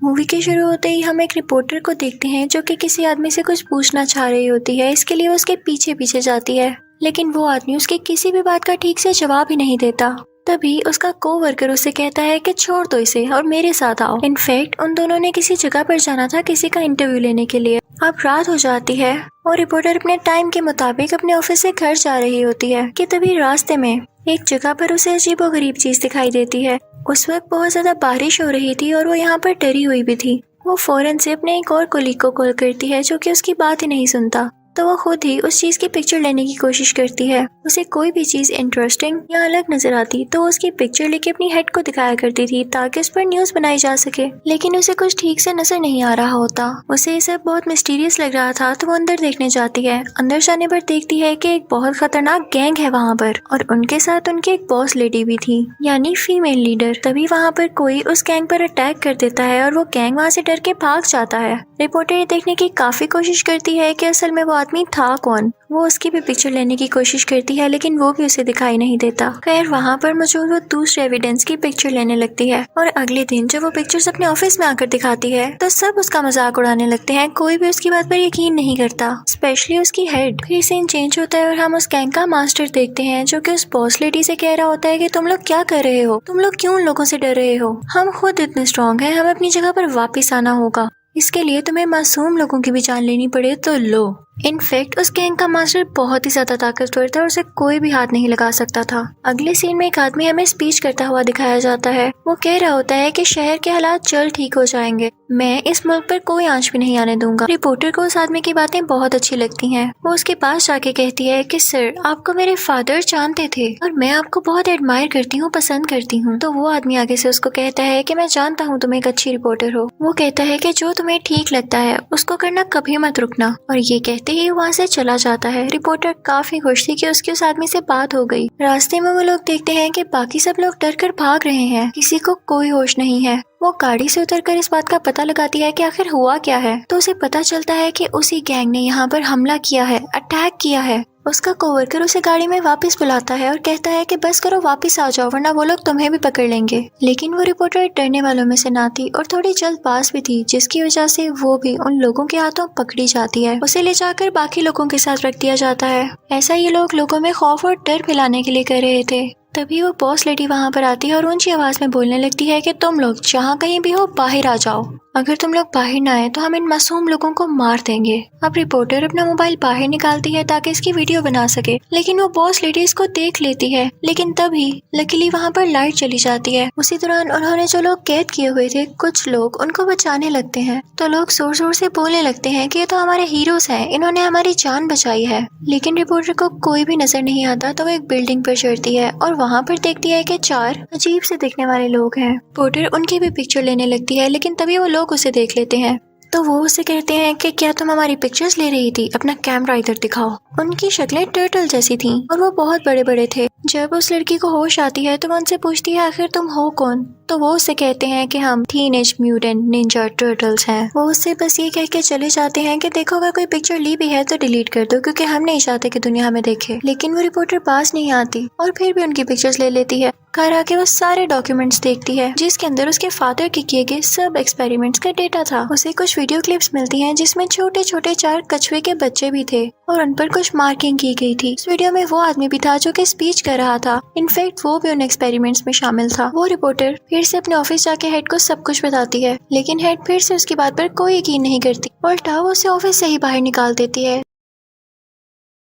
Movie के शुरू होते ही हम एक रिपोर्टर को देखते हैं जो कि किसी आदमी से कुछ पूछना चाह रही होती है। इसके लिए वो उसके पीछे पीछे जाती है, लेकिन वो आदमी उसकी किसी भी बात का ठीक से जवाब ही नहीं देता। तभी उसका कोवर्कर उससे कहता है कि छोड़ दो इसे और मेरे साथ आओ। इनफैक्ट उन दोनों ने किसी जगह पर जाना था किसी का इंटरव्यू लेने के लिए। अब रात हो जाती है और रिपोर्टर अपने टाइम के मुताबिक अपने ऑफिस से घर जा रही होती है कि तभी रास्ते में एक जगह पर उसे अजीबोगरीब चीज दिखाई देती है। उस वक्त बहुत ज्यादा बारिश हो रही थी और वो यहाँ पर डरी हुई भी थी। वो फौरन से अपने एक और कोलीग को कॉल करती है जो कि उसकी बात ही नहीं सुनता। तो वो खुद ही उस चीज की पिक्चर लेने की कोशिश करती है। उसे कोई भी चीज इंटरेस्टिंग या अलग नजर आती तो उसकी पिक्चर लेके अपनी हेड को दिखाया करती थी ताकि उस पर न्यूज बनाई जा सके, लेकिन उसे कुछ ठीक से नजर नहीं आ रहा होता। उसे ये सब बहुत मिस्टीरियस लग रहा था तो वो अंदर देखने जाती है। अंदर जाने पर देखती है कि एक बहुत खतरनाक गैंग है वहाँ पर और उनके साथ उनकी एक बॉस लेडी भी थी, यानी फीमेल लीडर। तभी वहाँ पर कोई उस गैंग पर अटैक कर देता है और वो गैंग वहाँ से डर के भाग जाता है। रिपोर्टर ये देखने की काफी कोशिश करती है कि असल में वो आदमी था कौन। वो उसकी भी पिक्चर लेने की कोशिश करती है लेकिन वो भी उसे दिखाई नहीं देता। खैर वहाँ पर मौजूद वो दूसरे एविडेंस की पिक्चर लेने लगती है और अगले दिन जब वो पिक्चर्स अपने ऑफिस में आकर दिखाती है तो सब उसका मजाक उड़ाने लगते हैं। कोई भी उसकी बात पर यकीन नहीं करता, स्पेशली उसकी हेड। फिर सीन चेंज होता है और हम उस गैंग का मास्टर देखते हैं जो कि उस बॉस लेडी से कह रहा होता है कि तुम लोग क्या कर रहे हो, तुम लोग क्यों उन लोगों से डर रहे हो, हम खुद इतने स्ट्रॉन्ग हैं, हमें अपनी जगह पर वापिस आना होगा, इसके लिए तुम्हें मासूम लोगों की भी जान लेनी पड़े तो लो। इनफैक्ट उस गैंग का मास्टर बहुत ही ज्यादा ताकतवर था और उसे कोई भी हाथ नहीं लगा सकता था। अगले सीन में एक आदमी हमें स्पीच करता हुआ दिखाया जाता है। वो कह रहा होता है कि शहर के हालात जल्द ठीक हो जाएंगे, मैं इस मुल्क पर कोई आंच भी नहीं आने दूंगा। रिपोर्टर को उस आदमी की बातें बहुत अच्छी लगती हैं। वो उसके पास जाके कहती है कि सर आपको मेरे फादर जानते थे और मैं आपको बहुत एडमायर करती हूँ, पसंद करती हूँ। तो वो आदमी आगे से उसको कहता है कि मैं जानता हूँ तुम एक अच्छी रिपोर्टर हो। वो कहता है कि जो तुम्हें ठीक लगता है उसको करना कभी मत रुकना, और ये कहते ही वहाँ से चला जाता है। रिपोर्टर काफी खुश थी कि उसकी उस आदमी से बात हो गई। रास्ते में वो लोग देखते हैं कि बाकी सब लोग डर कर भाग रहे हैं, किसी को कोई होश नहीं है। वो गाड़ी से उतरकर इस बात का पता लगाती है कि आखिर हुआ क्या है। तो उसे पता चलता है कि उसी गैंग ने यहाँ पर हमला किया है, अटैक किया है। उसका कोवर्कर उसे गाड़ी में वापस बुलाता है और कहता है कि बस करो वापस आ जाओ वरना वो लोग तुम्हें भी पकड़ लेंगे। लेकिन वो रिपोर्टर डरने वालों में से ना थी और थोड़ी जल्दबाज भी थी, जिसकी वजह से वो भी उन लोगों के हाथों पकड़ी जाती है। उसे ले जाकर बाकी लोगों के साथ रख दिया जाता है। ऐसा ये लोग लोगों में खौफ और डर फैलाने के लिए कर रहे थे। तभी वो बॉस लेडी वहाँ पर आती है और ऊंची आवाज में बोलने लगती है कि तुम लोग जहाँ कहीं भी हो बाहर आ जाओ, अगर तुम लोग बाहर ना आए तो हम इन मासूम लोगों को मार देंगे। अब रिपोर्टर अपना मोबाइल बाहर निकालती है ताकि इसकी वीडियो बना सके, लेकिन वो बॉस लेडी इसको देख लेती है। लेकिन तभी लकीली वहाँ पर लाइट चली जाती है। उसी दौरान उन्होंने जो लोग कैद किए हुए थे कुछ लोग उनको बचाने लगते हैं। तो लोग जोर जोर से बोलने लगते हैं कि ये तो हमारे हीरोज हैं, इन्होंने हमारी जान बचाई है। लेकिन रिपोर्टर को कोई भी नजर नहीं आता। तो वो एक बिल्डिंग पर चढ़ती है और वहाँ पर देखती है कि 4 अजीब से दिखने वाले लोग हैं। रिपोर्टर उनकी भी पिक्चर लेने लगती है, लेकिन तभी वो लोग उसे देख लेते हैं। तो वो उससे कहते हैं कि क्या तुम हमारी पिक्चर्स ले रही थी, अपना कैमरा इधर दिखाओ। उनकी शक्लें टर्टल जैसी थीं और वो बहुत बड़े बड़े थे। जब उस लड़की को होश आती है तो वो उनसे पूछती है आखिर तुम हो कौन। तो वो उससे कहते हैं कि हम टीनेज म्यूटेंट निंजा टर्टल्स हैं। वो उससे बस ये कह के चले जाते हैं कि देखो अगर कोई पिक्चर ली भी है तो डिलीट कर दो, क्योंकि हम नहीं चाहते कि दुनिया हमें देखे। लेकिन वो रिपोर्टर पास नहीं आती और फिर भी उनकी पिक्चर्स ले लेती है। घर आके वो सारे डॉक्यूमेंट्स देखती है जिसके अंदर उसके फादर के किए गए सब एक्सपेरिमेंट्स का डेटा था। उसे कुछ वीडियो क्लिप्स मिलती हैं जिसमें छोटे छोटे 4 कछुए के बच्चे भी थे और उन पर कुछ मार्किंग की गई थी। इस वीडियो में वो आदमी भी था जो कि स्पीच कर रहा था। इनफैक्ट वो भी उन एक्सपेरिमेंट्स में शामिल था। वो रिपोर्टर फिर से अपने ऑफिस जाके हेड को सब कुछ बताती है, लेकिन हेड फिर से उसकी बात पर कोई यकीन नहीं करती। उल्टा वो उसे ऑफिस से ही बाहर निकाल देती है।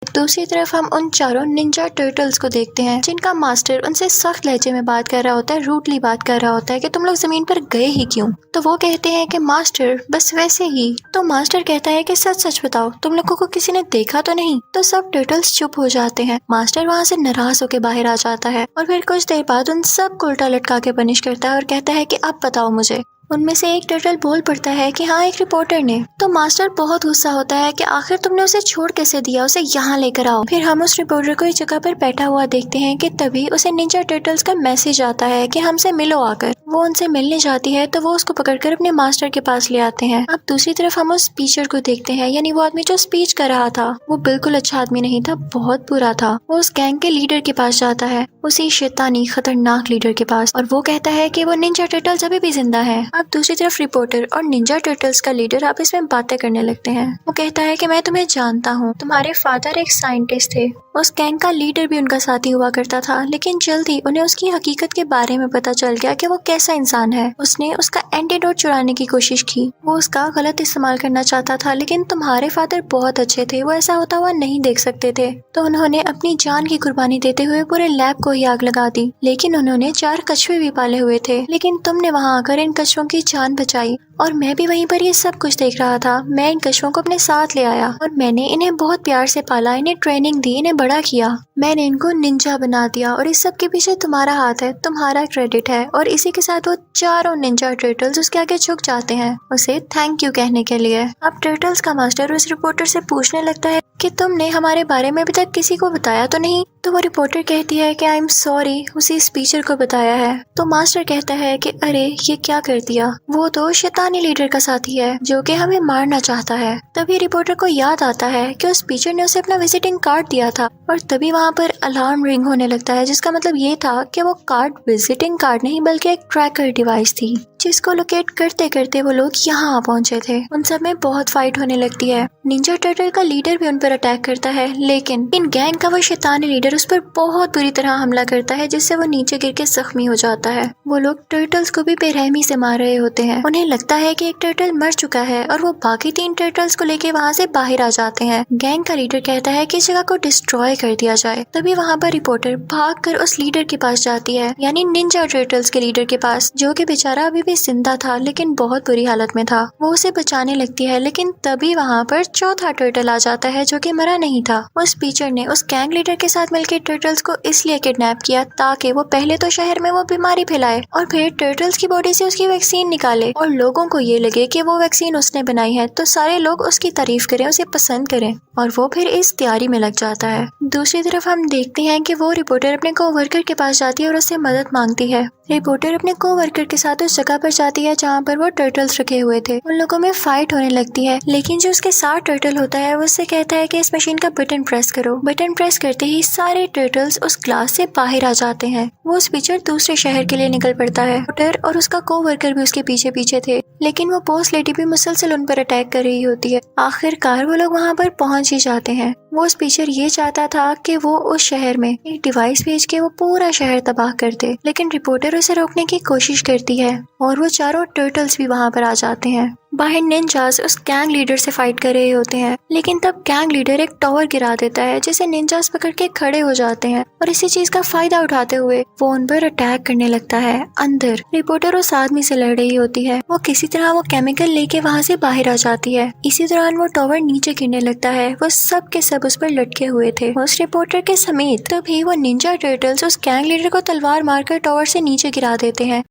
दूसरी तरफ हम उन 4 निंजा टर्टल्स को देखते हैं जिनका मास्टर उनसे सख्त लहजे में बात कर रहा होता है, रूडली बात कर रहा होता है कि तुम लोग जमीन पर गए ही क्यों। तो वो कहते हैं कि मास्टर बस वैसे ही। तो मास्टर कहता है कि सच सच बताओ तुम लोगों को किसी ने देखा तो नहीं। तो सब टर्टल्स चुप हो जाते हैं। मास्टर वहाँ से नाराज होकर बाहर आ जाता है और फिर कुछ देर बाद उन सब को उल्टा लटका के पनिश करता है और कहता है कि अब बताओ मुझे। उनमें से एक टर्टल बोल पड़ता है कि हाँ एक रिपोर्टर ने। तो मास्टर बहुत गुस्सा होता है कि आखिर तुमने उसे छोड़ कैसे दिया, उसे यहाँ लेकर आओ। फिर हम उस रिपोर्टर को एक जगह पर बैठा हुआ देखते हैं कि तभी उसे निंजा टर्टल्स का मैसेज आता है कि हमसे मिलो आकर। वो उनसे मिलने जाती है तो वो उसको पकड़कर अपने मास्टर के पास ले आते हैं। अब दूसरी तरफ हम उस स्पीचर को देखते हैं, यानी वो आदमी जो स्पीच कर रहा था वो बिल्कुल अच्छा आदमी नहीं था, बहुत बुरा था। वो उस गैंग के लीडर के पास जाता है, उसी शैतानी खतरनाक लीडर के पास, और वो कहता है कि वो निंजा टर्टल्स अभी भी जिंदा है। अब दूसरी तरफ रिपोर्टर और निंजा टर्टल्स का लीडर आपस में बातें करने लगते हैं। वो कहता है कि मैं तुम्हें जानता हूँ, तुम्हारे फादर एक साइंटिस्ट थे। उस गैंग का लीडर भी उनका साथी हुआ करता था, लेकिन जल्दी उन्हें उसकी हकीकत के बारे में पता चल गया कि वो कैसा इंसान है। उसने उसका एंटीडोट चुराने की कोशिश की। वो उसका गलत इस्तेमाल करना चाहता था, लेकिन तुम्हारे फादर बहुत अच्छे थे, वो ऐसा होता हुआ नहीं देख सकते थे। तो उन्होंने अपनी जान की कुर्बानी देते हुए पूरे लैब को ही आग लगा दी। लेकिन उन्होंने 4 कछुए भी पाले हुए थे, लेकिन तुमने वहाँ आकर इन कछुओं की जान बचाई और मैं भी वहीं पर ये सब कुछ देख रहा था। मैं इन कछुओं को अपने साथ ले आया और मैंने इन्हें बहुत प्यार से पाला, इन्हें ट्रेनिंग दी, इन्हें बड़ा किया। मैंने इनको निंजा बना दिया और इस सब के पीछे तुम्हारा हाथ है, तुम्हारा क्रेडिट है। और इसी के साथ वो चारों निंजा टर्टल्स उसके आगे झुक जाते हैं उसे थैंक यू कहने के लिए। अब टर्टल्स का मास्टर उस रिपोर्टर से पूछने लगता है कि तुमने हमारे बारे में अभी तक किसी को बताया तो नहीं। तो वो रिपोर्टर कहती है कि आई एम सॉरी, उसी स्पीचर को बताया है। तो मास्टर कहता है कि अरे ये क्या कर दिया, वो तो शैतानी लीडर का साथी है जो कि हमें मारना चाहता है। तभी रिपोर्टर को याद आता है कि उस स्पीचर ने उसे अपना विजिटिंग कार्ड दिया था और तभी वहाँ पर अलार्म रिंग होने लगता है, जिसका मतलब ये था कि वो कार्ड विजिटिंग कार्ड नहीं बल्कि एक ट्रैकर डिवाइस थी, जिसको लोकेट करते करते वो लोग यहाँ आ पहुंचे थे। उन सब में बहुत फाइट होने लगती है। निंजा टर्टल का लीडर भी उन पर अटैक करता है, लेकिन इन गैंग का वो शैतानी लीडर उस पर बहुत बुरी तरह हमला करता है, जिससे वो नीचे गिर के जख्मी हो जाता है। वो लोग टर्टल्स को भी बेरहमी से मार रहे होते हैं। उन्हें लगता है कि एक टर्टल मर चुका है और वो बाकी 3 टर्टल्स को लेके वहाँ से बाहर आ जाते हैं। गैंग का लीडर कहता है कि इस जगह को डिस्ट्रॉय कर दिया जाए। तभी वहाँ पर रिपोर्टर भागकर उस लीडर के पास जाती है, यानी निंजा टर्टल्स के लीडर के पास, जो कि बेचारा अभी भी जिंदा था लेकिन बहुत बुरी हालत में था। वो उसे बचाने लगती है, लेकिन तभी वहाँ पर चौथा टर्टल आ जाता है जो कि मरा नहीं था। उस टीचर ने उस गैंग लीडर के साथ मिलकर टर्टल्स को इसलिए किडनैप किया ताकि वो पहले तो शहर में वो बीमारी फैलाए और फिर टर्टल्स की बॉडी से उसकी वैक्सीन निकाले और लोगों को ये लगे कि वो वैक्सीन उसने बनाई है, तो सारे लोग उसकी तारीफ करें, उसे पसंद करें और वो फिर इस तैयारी में लग जाता है। दूसरी तरफ हम देखते हैं कि वो रिपोर्टर अपने कोवर्कर के पास जाती है और उससे मदद मांगती है। रिपोर्टर अपने कोवर्कर के साथ उस जगह पर जाती है जहाँ पर वो टर्टल्स रखे हुए थे। उन लोगों में फाइट होने लगती है, लेकिन जो उसके साथ टर्टल होता है वो उससे कहता है कि इस मशीन का बटन प्रेस करो। बटन प्रेस करते ही सारे टर्टल्स उस ग्लास से बाहर आ जाते हैं। वो स्पीचर दूसरे शहर के लिए निकल पड़ता है। रिपोर्टर और उसका कोवर्कर भी उसके पीछे पीछे थे, लेकिन वो बॉस लेडी भी मुसलसल उन पर अटैक कर रही होती है। आखिरकार वो लोग वहाँ पर पहुँच ही जाते हैं। वो स्पीचर ये चाहता था कि वो उस शहर में एक डिवाइस भेज के वो पूरा शहर तबाह कर दे, लेकिन रिपोर्टर उसे रोकने की कोशिश करती है और वो चारों टर्टल्स भी वहाँ पर आ जाते हैं। बाहर निंजास उस गैंग लीडर से फाइट कर रहे होते हैं, लेकिन तब गैंग लीडर एक टावर गिरा देता है जिसे निंजास पकड़ के खड़े हो जाते हैं और इसी चीज का फायदा उठाते हुए वो उन पर अटैक करने लगता है। अंदर रिपोर्टर उस आदमी से लड़ रही होती है। वो किसी तरह वो केमिकल लेके वहाँ से बाहर आ जाती है। इसी दौरान वो टावर नीचे गिरने लगता है। वो सब के सब उस पर लटके हुए थे, उस रिपोर्टर के समेत। तभी वो निंजा टर्टल्स उस गैंग लीडर को तलवार मारकर टावर से नीचे गिरा देते हैं।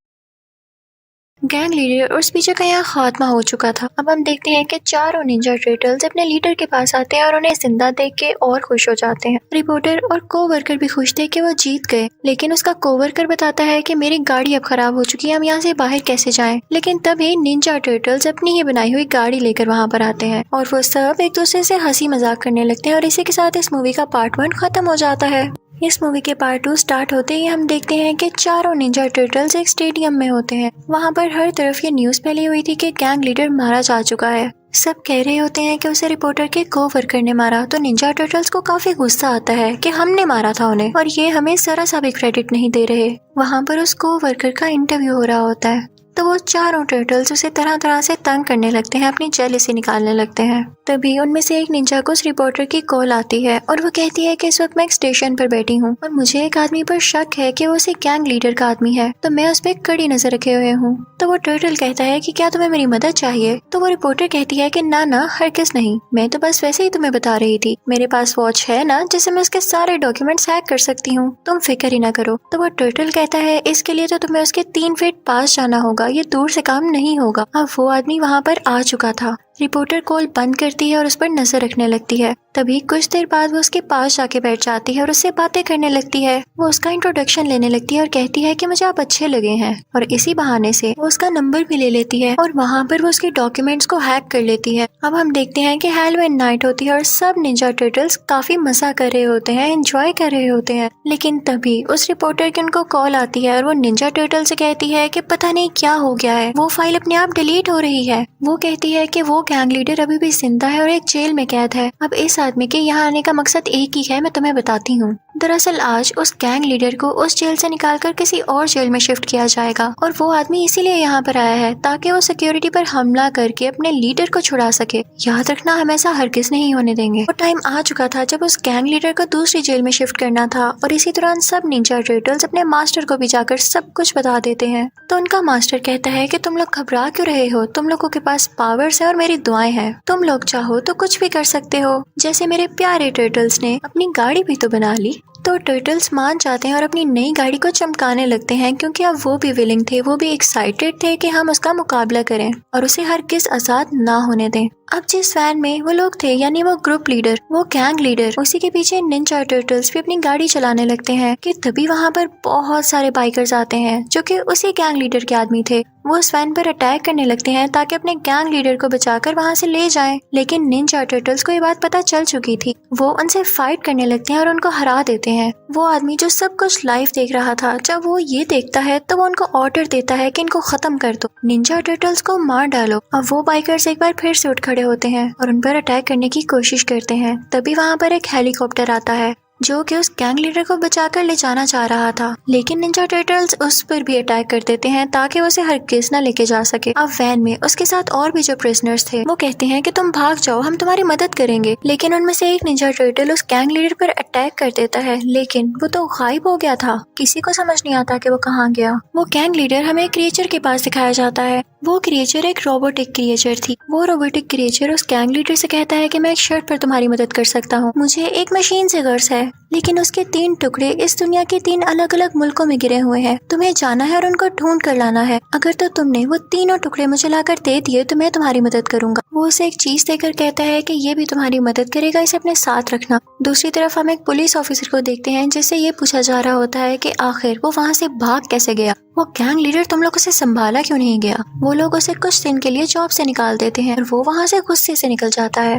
गैंग लीडर और स्पीचर का यहाँ खात्मा हो चुका था। अब हम देखते हैं कि चारों निंजा टर्टल्स अपने लीडर के पास आते हैं और उन्हें जिंदा देख के और खुश हो जाते हैं। रिपोर्टर और कोवर्कर भी खुश थे कि वो जीत गए, लेकिन उसका कोवर्कर बताता है कि मेरी गाड़ी अब खराब हो चुकी है, हम यहाँ से बाहर कैसे जाएं। लेकिन तभी निंजा टर्टल्स अपनी ही बनाई हुई गाड़ी लेकर वहाँ पर आते हैं और वो सब एक दूसरे से हंसी मजाक करने लगते हैं और इसी के साथ इस मूवी का पार्ट 1 खत्म हो जाता है। इस मूवी के पार्ट 2 स्टार्ट होते ही हम देखते हैं कि चारों निंजा टर्टल्स एक स्टेडियम में होते हैं। वहाँ पर हर तरफ ये न्यूज़ फैली हुई थी कि गैंग लीडर मारा जा चुका है। सब कह रहे होते हैं कि उसे रिपोर्टर के कोवर्कर ने मारा, तो निंजा टर्टल्स को काफी गुस्सा आता है कि हमने मारा था उन्हें और ये हमें जरा सा भी क्रेडिट नहीं दे रहे। वहाँ पर उस कोवर्कर का इंटरव्यू हो रहा होता है, तो वो चारों टर्टल्स उसे तरह तरह से तंग करने लगते हैं, अपनी जेलसी निकालने लगते हैं। तभी उनमें से एक निंजा को उस रिपोर्टर की कॉल आती है और वो कहती है कि इस वक्त मैं एक स्टेशन पर बैठी हूँ और मुझे एक आदमी पर शक है कि वो उसे गैंग लीडर का आदमी है, तो मैं उस पर कड़ी नजर रखे हुए हूँ। तो वो टर्टल कहता है कि क्या तुम्हें मेरी मदद चाहिए? तो वो रिपोर्टर कहती है कि ना हरगिज़ नहीं, मैं तो बस वैसे ही तुम्हें बता रही थी। मेरे पास वॉच है ना, जिससे मैं उसके सारे डॉक्यूमेंट्स हैक कर सकती हूँ, तुम फिक्र ही ना करो। तो वो टर्टल कहता है इसके लिए तो तुम्हें उसके 3 फीट पास जाना होगा, ये दूर से काम नहीं होगा। अब वो आदमी वहाँ पर आ चुका था, रिपोर्टर कॉल बंद करती है और उस पर नजर रखने लगती है। तभी कुछ देर बाद वो उसके पास जाके बैठ जाती है और उससे बातें करने लगती है। वो उसका इंट्रोडक्शन लेने लगती है और कहती है कि मुझे आप अच्छे लगे हैं, और इसी बहाने से वो उसका नंबर भी ले लेती है और वहाँ पर वो उसके डॉक्यूमेंट्स को हैक कर लेती है। अब हम देखते हैं कि हैलोवीन नाइट होती है और सब निंजा टर्टल्स काफी मजा कर रहे होते हैं, एंजॉय कर रहे होते हैं। लेकिन तभी उस रिपोर्टर की उनको कॉल आती है और वो निंजा टर्टल से कहती है कि पता नहीं क्या हो गया है, वो फाइल अपने आप डिलीट हो रही है। वो कहती है कि वो गैंग लीडर अभी भी जिंदा है और एक जेल में कैद है। अब इस आदमी के यहाँ आने का मकसद एक ही है, मैं तुम्हें बताती हूँ। दरअसल आज उस गैंग लीडर को उस जेल से निकालकर किसी और जेल में शिफ्ट किया जाएगा, और वो आदमी इसीलिए यहाँ पर आया है ताकि वो सिक्योरिटी पर हमला करके अपने लीडर को छुड़ा सके। याद रखना, हम ऐसा हरगिज नहीं होने देंगे। वो टाइम आ चुका था जब उस गैंग लीडर को दूसरी जेल में शिफ्ट करना था, और इसी दौरान सब निंजा टर्टल्स अपने मास्टर को भी जाकर सब कुछ बता देते हैं। तो उनका मास्टर कहता है कि तुम लोग घबरा क्यों रहे हो, तुम लोगों के पास पावर्स है और मेरी दुआएं हैं, तुम लोग चाहो तो कुछ भी कर सकते हो। जैसे मेरे प्यारे टर्टल्स ने अपनी गाड़ी भी तो बना ली। तो टर्टल्स मान जाते हैं और अपनी नई गाड़ी को चमकाने लगते हैं, क्योंकि अब वो भी विलिंग थे, वो भी एक्साइटेड थे कि हम उसका मुकाबला करें और उसे हरगिज आजाद ना होने दें। अब जिस वैन में वो लोग थे, यानी वो ग्रुप लीडर, वो गैंग लीडर, उसी के पीछे निंजा टर्टल्स भी अपनी गाड़ी चलाने लगते हैं कि तभी वहाँ पर बहुत सारे बाइकर्स आते हैं जो कि उसी गैंग लीडर के आदमी थे। वो उस वैन पर अटैक करने लगते हैं ताकि अपने गैंग लीडर को बचाकर वहाँ से ले जाएं। लेकिन निंजा टर्टल्स को ये बात पता चल चुकी थी। वो उनसे फाइट करने लगते हैं और उनको हरा देते हैं। वो आदमी जो सब कुछ लाइव देख रहा था, जब वो ये देखता है तो वो उनको ऑर्डर देता है कि इनको खत्म कर दो, निंजा टर्टल्स को मार डालो। अब वो बाइकर्स एक बार फिर से उठ खड़े होते हैं और उन पर अटैक करने की कोशिश करते हैं। तभी वहाँ पर एक हेलीकॉप्टर आता है जो कि उस गैंग लीडर को बचाकर ले जाना चाह रहा था, लेकिन निंजा टर्टल्स उस पर भी अटैक कर देते हैं ताकि वो उसे हरगिज न लेके जा सके। अब वैन में उसके साथ और भी जो प्रिजनर्स थे वो कहते हैं कि तुम भाग जाओ, हम तुम्हारी मदद करेंगे। लेकिन उनमें से एक निंजा टर्टल उस गैंग लीडर पर अटैक कर देता है, लेकिन वो तो गायब हो गया था, किसी को समझ नहीं आता कि वो कहाँ गया। वो गैंग लीडर हमें क्रिएचर के पास दिखाया जाता है। वो क्रिएचर एक रोबोटिक क्रिएचर थी। वो रोबोटिक क्रिएचर उस गैंग लीडर से कहता है कि मैं एक शर्त पर तुम्हारी मदद कर सकता हूँ, मुझे एक मशीन से गर्ज है, लेकिन उसके 3 टुकड़े इस दुनिया के 3 अलग अलग मुल्कों में गिरे हुए हैं। तुम्हें जाना है और उनको ढूंढ कर लाना है। अगर तो तुमने वो तीनों टुकड़े मुझे लाकर दे दिए तो मैं तुम्हारी मदद करूंगा। वो उसे एक चीज देकर कहता है कि ये भी तुम्हारी मदद करेगा, इसे अपने साथ रखना। दूसरी तरफ हम एक पुलिस ऑफिसर को देखते हैं जिससे ये पूछा जा रहा होता है कि आखिर वो वहाँ से भाग कैसे गया। वो गैंग लीडर तुम लोग उसे संभाला क्यों नहीं गया। वो लोग उसे कुछ दिन के लिए जॉब से निकाल देते हैं और वो वहाँ से गुस्से से निकल जाता है।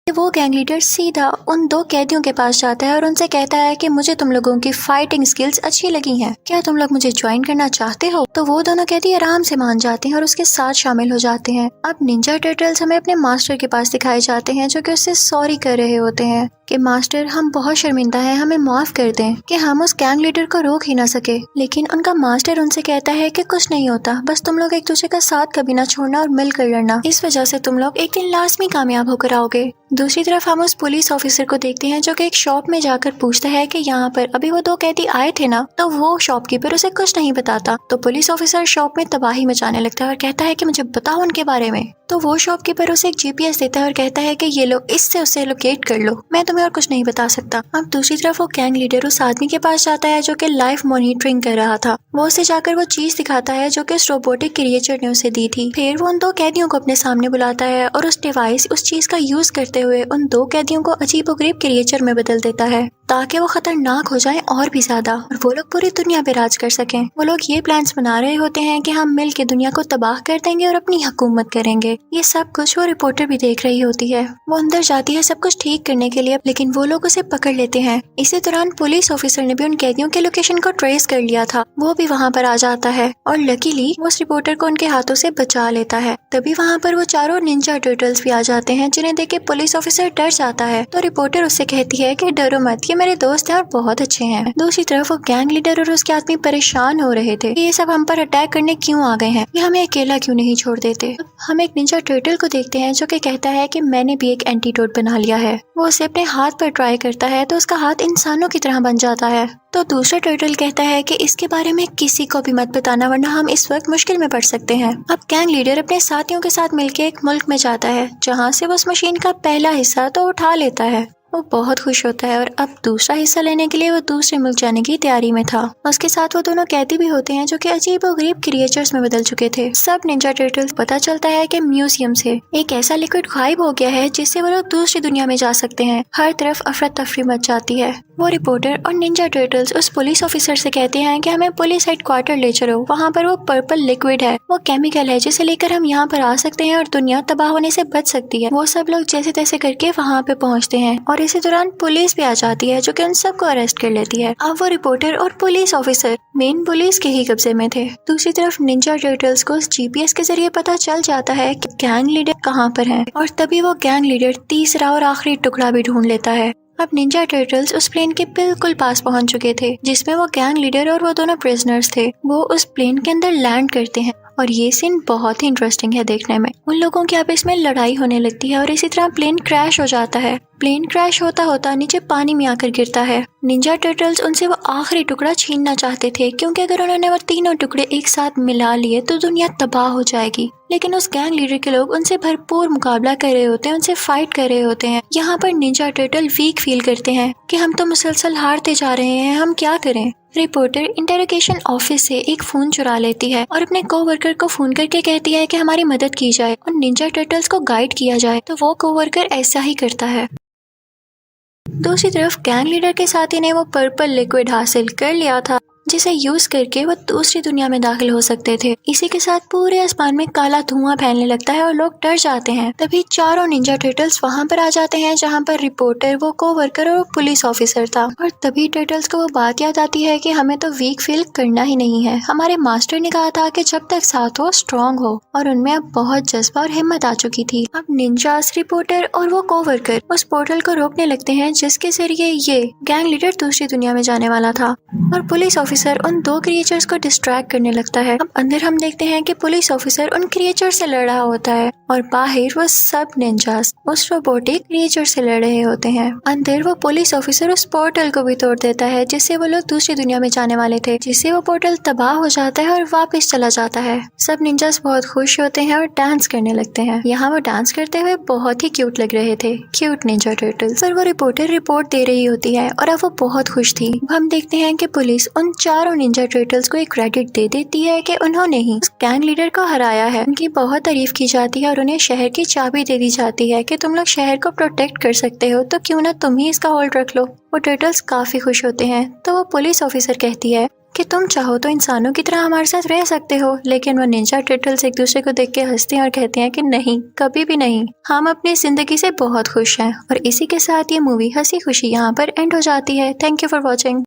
वो गैंग लीडर सीधा उन 2 कैदियों के पास जाता है और उनसे कहता है कि मुझे तुम लोगों की फाइटिंग स्किल्स अच्छी लगी हैं, क्या तुम लोग मुझे ज्वाइन करना चाहते हो। तो वो दोनों कैदी आराम से मान जाते हैं और उसके साथ शामिल हो जाते हैं। अब निंजा टर्टल्स हमें अपने मास्टर के पास दिखाए जाते हैं जो कि उससे सॉरी कर रहे होते हैं कि मास्टर हम बहुत शर्मिंदा हैं, हमें माफ कर दें कि हम उस गैंग लीडर को रोक ही ना सके। लेकिन उनका मास्टर उनसे कहता है कि कुछ नहीं होता, बस तुम लोग एक दूसरे का साथ कभी ना छोड़ना और मिलकर लड़ना, इस वजह से तुम लोग एक दिन लाजमी कामयाब होकर आओगे। दूसरी तरफ हम उस पुलिस ऑफिसर को देखते हैं जो कि एक शॉप में जाकर पूछता है कि यहाँ पर अभी वो 2 कैदी आए थे ना। तो वो शॉपकीपर उसे कुछ नहीं बताता। तो पुलिस ऑफिसर शॉप में तबाही मचाने लगता है और कहता है कि मुझे बताओ उनके बारे में। तो वो शॉपकीपर उसे एक जीपीएस देता है और कहता है कि ये लो, इससे उसे लोकेट कर लो, मैं तुम्हें और कुछ नहीं बता सकता। अब दूसरी तरफ वो गैंग लीडर उस आदमी के पास जाता है जो कि लाइव मॉनिटरिंग कर रहा था। वो उसे जाकर वो चीज दिखाता है जो कि उस रोबोटिक क्रिएचर ने उसे दी थी। फिर वो उन 2 कैदियों को अपने सामने बुलाता है और उस डिवाइस, उस चीज का यूज करते हुए उन 2 कैदियों को अजीबोगरीब क्रिएचर में बदल देता है ताकि वो खतरनाक हो जाए और भी ज्यादा, और वो लोग पूरी दुनिया पे राज कर सकें। वो लोग ये प्लान्स बना रहे होते हैं कि हम मिल के दुनिया को तबाह कर देंगे और अपनी हुकूमत करेंगे। ये सब कुछ वो रिपोर्टर भी देख रही होती है। वो अंदर जाती है सब कुछ ठीक करने के लिए, लेकिन वो लोग उसे पकड़ लेते हैं। इसी दौरान पुलिस ऑफिसर ने भी उन कैदियों के लोकेशन को ट्रेस कर लिया था। वो भी वहाँ पर आ जाता है और लकीली वो उस रिपोर्टर को उनके हाथों से बचा लेता है। तभी वहाँ पर वो चारों निंजा टर्टल्स भी आ जाते हैं जिन्हें देख के पुलिस ऑफिसर डर जाता है। तो रिपोर्टर उससे कहती है कि डरो मत, ये मेरे दोस्त हैं और बहुत अच्छे हैं। दूसरी तरफ वो गैंग लीडर और उसके आदमी परेशान हो रहे थे कि ये सब हम पर अटैक करने क्यों आ गए हैं, ये हमें अकेला क्यों नहीं छोड़ देते। हम एक निंजा टर्टल को देखते हैं जो कि कहता है कि मैंने भी एक एंटीडोट बना लिया है। वो उसे अपने हाथ पर ट्राई करता है तो उसका हाथ इंसानों की तरह बन जाता है। तो दूसरा टर्टल कहता है कि इसके बारे में किसी को भी मत बताना वरना हम इस वक्त मुश्किल में पड़ सकते हैं। अब गैंग लीडर अपने साथियों के साथ मिलकर एक मुल्क में जाता है जहाँ से वो उस मशीन का पहला हिस्सा तो उठा लेता है। वो बहुत खुश होता है और अब दूसरा हिस्सा लेने के लिए वो दूसरे मुल्क जाने की तैयारी में था। उसके साथ वो दोनों कैदी भी होते हैं जो कि अजीब और गरीब क्रिएचर्स में बदल चुके थे। सब निंजा टर्टल्स पता चलता है कि म्यूजियम से एक ऐसा लिक्विड गायब हो गया है जिससे वो लोग दूसरी दुनिया में जा सकते हैं। हर तरफ अफरा तफरी मच जाती है। वो रिपोर्टर और निंजा टर्टल्स उस पुलिस ऑफिसर से कहते हैं कि हमें पुलिस हेडक्वार्टर ले चलो, वहाँ पर वो पर्पल लिक्विड है, वो केमिकल है जिसे लेकर हम यहाँ पर आ सकते हैं और दुनिया तबाह होने से बच सकती है। वो सब लोग जैसे तैसे करके वहाँ पे पहुँचते हैं और इसी दौरान पुलिस भी आ जाती है जो कि उन सबको अरेस्ट कर लेती है। अब वो रिपोर्टर और पुलिस ऑफिसर मेन पुलिस के ही कब्जे में थे। दूसरी तरफ निंजा टर्टल्स को GPS के जरिए पता चल जाता है कि गैंग लीडर कहाँ पर है और तभी वो गैंग लीडर तीसरा और आखिरी टुकड़ा भी ढूंढ लेता है। अब निंजा टर्टल्स उस प्लेन के बिल्कुल पास पहुंच चुके थे जिसमें वो गैंग लीडर और वो दोनों प्रिजनर्स थे। वो उस प्लेन के अंदर लैंड करते हैं और ये सीन बहुत ही इंटरेस्टिंग है देखने में। उन लोगों की आपस में लड़ाई होने लगती है और इसी तरह प्लेन क्रैश हो जाता है। प्लेन क्रैश होता होता नीचे पानी में आकर गिरता है। निंजा टर्टल्स उनसे वो आखिरी टुकड़ा छीनना चाहते थे क्योंकि अगर उन्होंने वो तीनों टुकड़े एक साथ मिला लिए तो दुनिया तबाह हो जाएगी। लेकिन उस गैंग लीडर के लोग उनसे भरपूर मुकाबला कर रहे होते हैं, उनसे फाइट कर रहे होते हैं। यहाँ पर निंजा टर्टल वीक फील करते हैं कि हम तो मुसलसल हारते जा रहे हैं, हम क्या करें। रिपोर्टर इंटरोगेशन ऑफिस से एक फोन चुरा लेती है और अपने कोवर्कर को फोन करके कहती है कि हमारी मदद की जाए और निंजा टर्टल्स को गाइड किया जाए, तो वो कोवर्कर ऐसा ही करता है। दूसरी तरफ गैंग लीडर के साथी ने वो पर्पल लिक्विड हासिल कर लिया था जिसे यूज करके वो दूसरी दुनिया में दाखिल हो सकते थे। इसी के साथ पूरे आसमान में काला धुआं फैलने लगता है और लोग डर जाते हैं। तभी चारों निंजा टर्टल्स वहां पर आ जाते हैं जहां पर रिपोर्टर, वो कोवर्कर और पुलिस ऑफिसर था। और तभी टर्टल्स को वो बात याद आती है कि हमें तो वीक फील करना ही नहीं है। हमारे मास्टर ने कहा था कि जब तक साथ हो स्ट्रॉन्ग हो, और उनमें अब बहुत जज्बा और हिम्मत आ चुकी थी। अब निंजास, रिपोर्टर और वो कोवर्कर उस पोर्टल को रोकने लगते हैं जिसके जरिए ये गैंग लीडर दूसरी दुनिया में जाने वाला था और पुलिस ऑफिसर उन दो क्रिएचर्स को डिस्ट्रैक्ट करने लगता है। अब अंदर हम देखते हैं कि पुलिस ऑफिसर उन क्रिएचर से लड़ रहा होता है और बाहर वो सब निंजास उस रोबोटिक क्रिएचर से लड़ रहे होते हैं। अंदर वो पुलिस ऑफिसर उस पोर्टल को भी तोड़ देता है जिससे वो लोग दूसरी दुनिया में जाने वाले थे, जिससे वो पोर्टल तबाह हो जाता है और वापस चला जाता है। सब निंजास बहुत खुश होते हैं और डांस करने लगते हैं। यहाँ वो डांस करते हुए बहुत ही क्यूट लग रहे थे, क्यूट निंजा टर्टल्स। और वो रिपोर्टर रिपोर्ट दे रही होती है और अब वो बहुत खुश थी। हम देखते हैं कि पुलिस उन चारों निंजा टर्टल्स को एक क्रेडिट दे देती है कि उन्होंने ही उस गैंग लीडर को हराया है। उनकी बहुत तारीफ की जाती है और उन्हें शहर की चाबी दे दी जाती है कि तुम लोग शहर को प्रोटेक्ट कर सकते हो, तो क्यों ना तुम ही इसका होल्ड रख लो। वो टर्टल्स काफी खुश होते हैं। तो वो पुलिस ऑफिसर कहती है कि तुम चाहो तो इंसानों की तरह हमारे साथ रह सकते हो, लेकिन वो निंजा टर्टल्स एक दूसरे को देख के हंसते हैं और कहते हैं कि नहीं, कभी भी नहीं, हम अपनी जिंदगी से बहुत खुश हैं। और इसी के साथ ये मूवी हंसी खुशी यहाँ पर एंड हो जाती है। Thank you for watching.